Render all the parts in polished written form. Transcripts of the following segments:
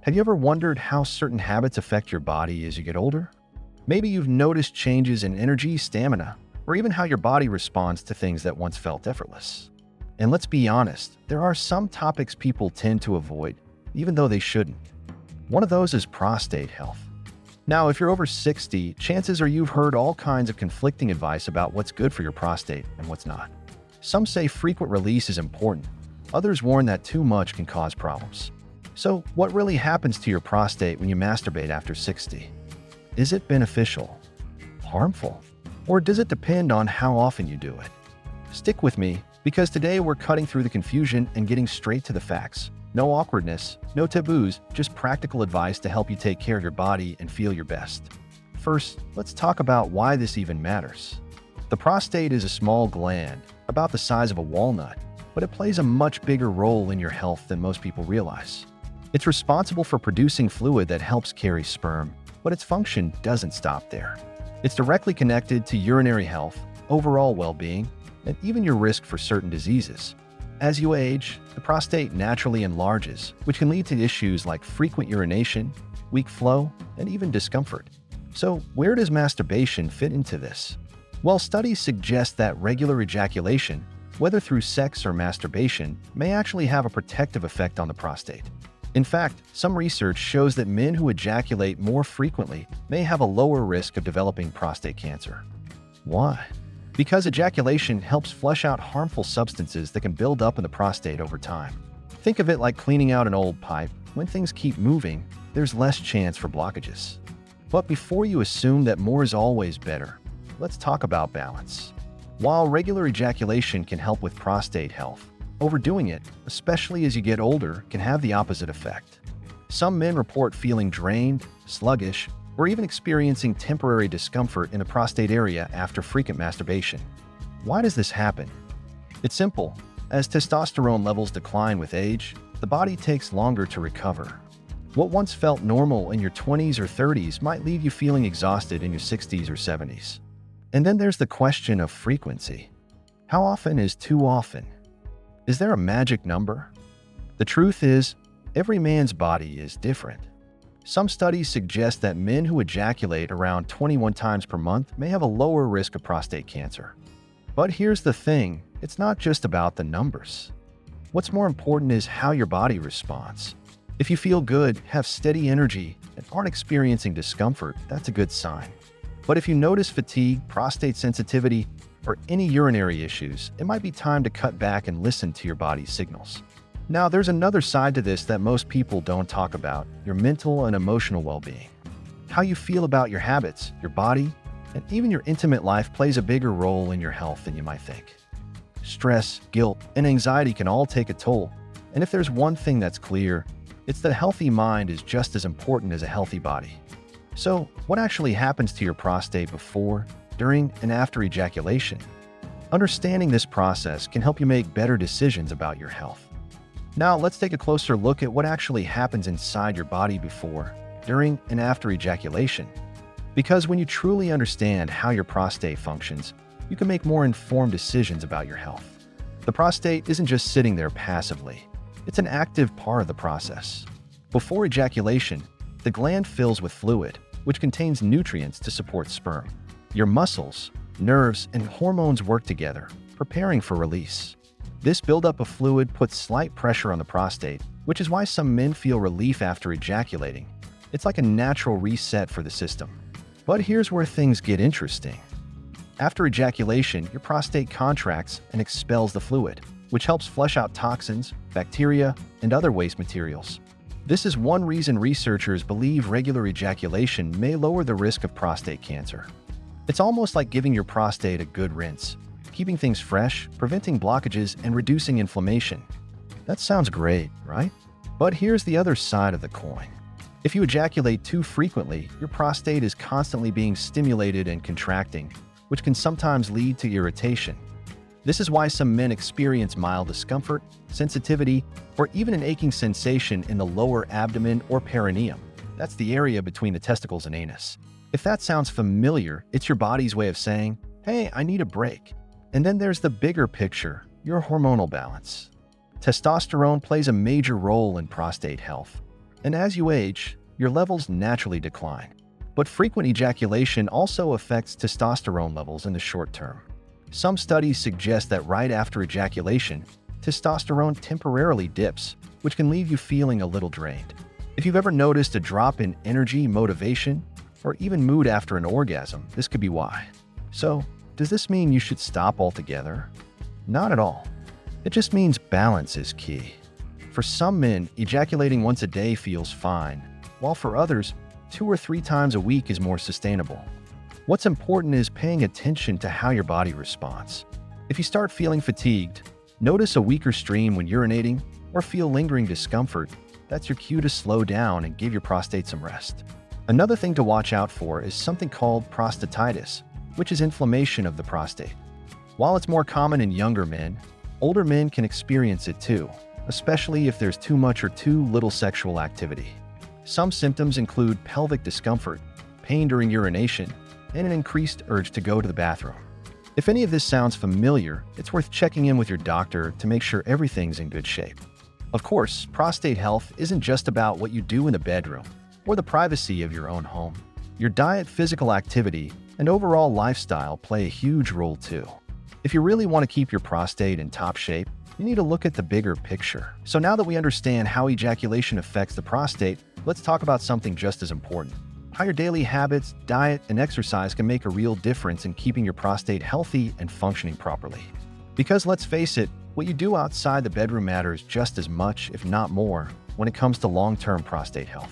Have you ever wondered how certain habits affect your body as you get older? Maybe you've noticed changes in energy, stamina, or even how your body responds to things that once felt effortless. And let's be honest, there are some topics people tend to avoid, even though they shouldn't. One of those is prostate health. Now, if you're over 60, chances are you've heard all kinds of conflicting advice about what's good for your prostate and what's not. Some say frequent release is important. Others warn that too much can cause problems. So, what really happens to your prostate when you masturbate after 60? Is it beneficial? Harmful? Or does it depend on how often you do it? Stick with me, because today we're cutting through the confusion and getting straight to the facts. No awkwardness, no taboos, just practical advice to help you take care of your body and feel your best. First, let's talk about why this even matters. The prostate is a small gland, about the size of a walnut, but it plays a much bigger role in your health than most people realize. It's responsible for producing fluid that helps carry sperm, but its function doesn't stop there. It's directly connected to urinary health, overall well-being, and even your risk for certain diseases. As you age, the prostate naturally enlarges, which can lead to issues like frequent urination, weak flow, and even discomfort. So, where does masturbation fit into this? Well, studies suggest that regular ejaculation, whether through sex or masturbation, may actually have a protective effect on the prostate. In fact, some research shows that men who ejaculate more frequently may have a lower risk of developing prostate cancer. Why? Because ejaculation helps flush out harmful substances that can build up in the prostate over time. Think of it like cleaning out an old pipe. When things keep moving, there's less chance for blockages. But before you assume that more is always better, let's talk about balance. While regular ejaculation can help with prostate health, overdoing it, especially as you get older, can have the opposite effect. Some men report feeling drained, sluggish, or even experiencing temporary discomfort in the prostate area after frequent masturbation. Why does this happen? It's simple. As testosterone levels decline with age, the body takes longer to recover. What once felt normal in your 20s or 30s might leave you feeling exhausted in your 60s or 70s. And then there's the question of frequency. How often is too often? Is there a magic number? The truth is, every man's body is different. Some studies suggest that men who ejaculate around 21 times per month may have a lower risk of prostate cancer. But here's the thing, it's not just about the numbers. What's more important is how your body responds. If you feel good, have steady energy, and aren't experiencing discomfort, that's a good sign. But if you notice fatigue, prostate sensitivity, or any urinary issues, it might be time to cut back and listen to your body's signals. Now, there's another side to this that most people don't talk about, your mental and emotional well-being. How you feel about your habits, your body, and even your intimate life plays a bigger role in your health than you might think. Stress, guilt, and anxiety can all take a toll, and if there's one thing that's clear, it's that a healthy mind is just as important as a healthy body. So, what actually happens to your prostate before, during, and after ejaculation? Understanding this process can help you make better decisions about your health. Now, let's take a closer look at what actually happens inside your body before, during, and after ejaculation. Because when you truly understand how your prostate functions, you can make more informed decisions about your health. The prostate isn't just sitting there passively. It's an active part of the process. Before ejaculation, the gland fills with fluid, which contains nutrients to support sperm. Your muscles, nerves, and hormones work together, preparing for release. This buildup of fluid puts slight pressure on the prostate, which is why some men feel relief after ejaculating. It's like a natural reset for the system. But here's where things get interesting. After ejaculation, your prostate contracts and expels the fluid, which helps flush out toxins, bacteria, and other waste materials. This is one reason researchers believe regular ejaculation may lower the risk of prostate cancer. It's almost like giving your prostate a good rinse, keeping things fresh, preventing blockages, and reducing inflammation. That sounds great, right? But here's the other side of the coin. If you ejaculate too frequently, your prostate is constantly being stimulated and contracting, which can sometimes lead to irritation. This is why some men experience mild discomfort, sensitivity, or even an aching sensation in the lower abdomen or perineum. That's the area between the testicles and anus. If that sounds familiar, it's your body's way of saying, hey, I need a break. And then there's the bigger picture, your hormonal balance. Testosterone plays a major role in prostate health. And as you age, your levels naturally decline. But frequent ejaculation also affects testosterone levels in the short term. Some studies suggest that right after ejaculation, testosterone temporarily dips, which can leave you feeling a little drained. If you've ever noticed a drop in energy, motivation, or even mood after an orgasm, this could be why. So, does this mean you should stop altogether? Not at all. It just means balance is key. For some men, ejaculating once a day feels fine, while for others, 2 or 3 times a week is more sustainable. What's important is paying attention to how your body responds. If you start feeling fatigued, notice a weaker stream when urinating, or feel lingering discomfort, that's your cue to slow down and give your prostate some rest. Another thing to watch out for is something called prostatitis, which is inflammation of the prostate. While it's more common in younger men, older men can experience it too, especially if there's too much or too little sexual activity. Some symptoms include pelvic discomfort, pain during urination, and an increased urge to go to the bathroom. If any of this sounds familiar, it's worth checking in with your doctor to make sure everything's in good shape. Of course, prostate health isn't just about what you do in the bedroom or the privacy of your own home. Your diet, physical activity, and overall lifestyle play a huge role too. If you really want to keep your prostate in top shape, you need to look at the bigger picture. So now that we understand how ejaculation affects the prostate, let's talk about something just as important: how your daily habits, diet, and exercise can make a real difference in keeping your prostate healthy and functioning properly. Because let's face it, what you do outside the bedroom matters just as much, if not more, when it comes to long-term prostate health.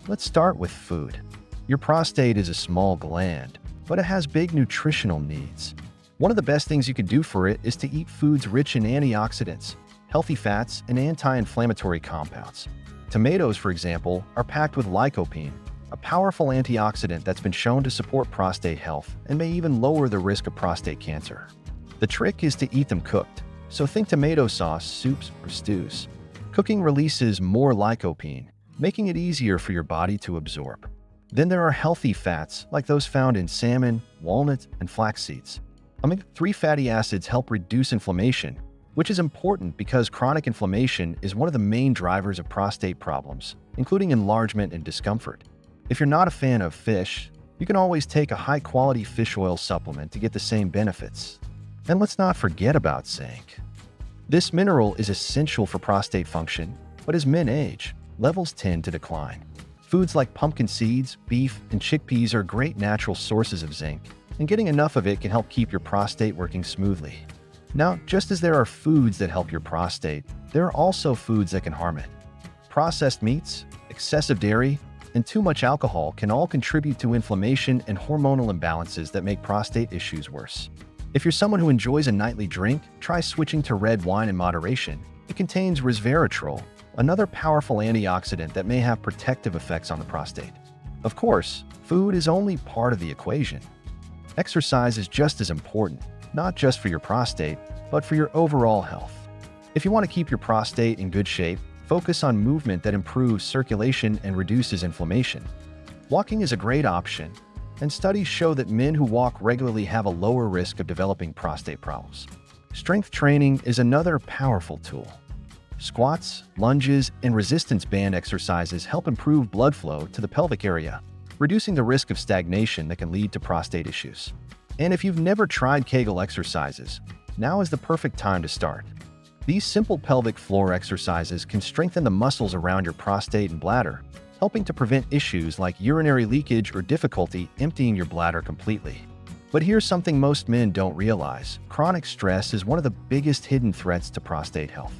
Let's start with food. Your prostate is a small gland, but it has big nutritional needs. One of the best things you can do for it is to eat foods rich in antioxidants, healthy fats, and anti-inflammatory compounds. Tomatoes, for example, are packed with lycopene, a powerful antioxidant that's been shown to support prostate health and may even lower the risk of prostate cancer. The trick is to eat them cooked, so think tomato sauce, soups, or stews. Cooking releases more lycopene, making it easier for your body to absorb. Then there are healthy fats like those found in salmon, walnuts, and flax seeds. Omega-3 fatty acids help reduce inflammation, which is important because chronic inflammation is one of the main drivers of prostate problems, including enlargement and discomfort. If you're not a fan of fish, you can always take a high-quality fish oil supplement to get the same benefits. And let's not forget about zinc. This mineral is essential for prostate function, but as men age, levels tend to decline. Foods like pumpkin seeds, beef, and chickpeas are great natural sources of zinc, and getting enough of it can help keep your prostate working smoothly. Now, just as there are foods that help your prostate, there are also foods that can harm it. Processed meats, excessive dairy, and too much alcohol can all contribute to inflammation and hormonal imbalances that make prostate issues worse. If you're someone who enjoys a nightly drink, try switching to red wine in moderation. It contains resveratrol, another powerful antioxidant that may have protective effects on the prostate. Of course, food is only part of the equation. Exercise is just as important, not just for your prostate, but for your overall health. If you want to keep your prostate in good shape, focus on movement that improves circulation and reduces inflammation. Walking is a great option, and studies show that men who walk regularly have a lower risk of developing prostate problems. Strength training is another powerful tool. Squats, lunges, and resistance band exercises help improve blood flow to the pelvic area, reducing the risk of stagnation that can lead to prostate issues. And if you've never tried Kegel exercises, now is the perfect time to start. These simple pelvic floor exercises can strengthen the muscles around your prostate and bladder, helping to prevent issues like urinary leakage or difficulty emptying your bladder completely. But here's something most men don't realize: chronic stress is one of the biggest hidden threats to prostate health.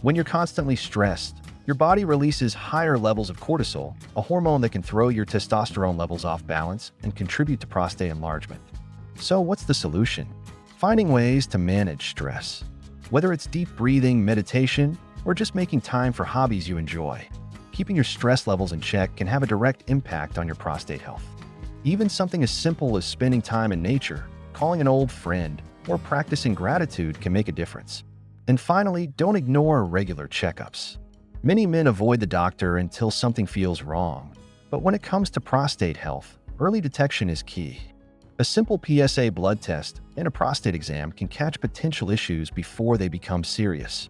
When you're constantly stressed, your body releases higher levels of cortisol, a hormone that can throw your testosterone levels off balance and contribute to prostate enlargement. So what's the solution? Finding ways to manage stress. Whether it's deep breathing, meditation, or just making time for hobbies you enjoy, keeping your stress levels in check can have a direct impact on your prostate health. Even something as simple as spending time in nature, calling an old friend, or practicing gratitude can make a difference. And finally, don't ignore regular checkups. Many men avoid the doctor until something feels wrong, but when it comes to prostate health, early detection is key. A simple PSA blood test and a prostate exam can catch potential issues before they become serious.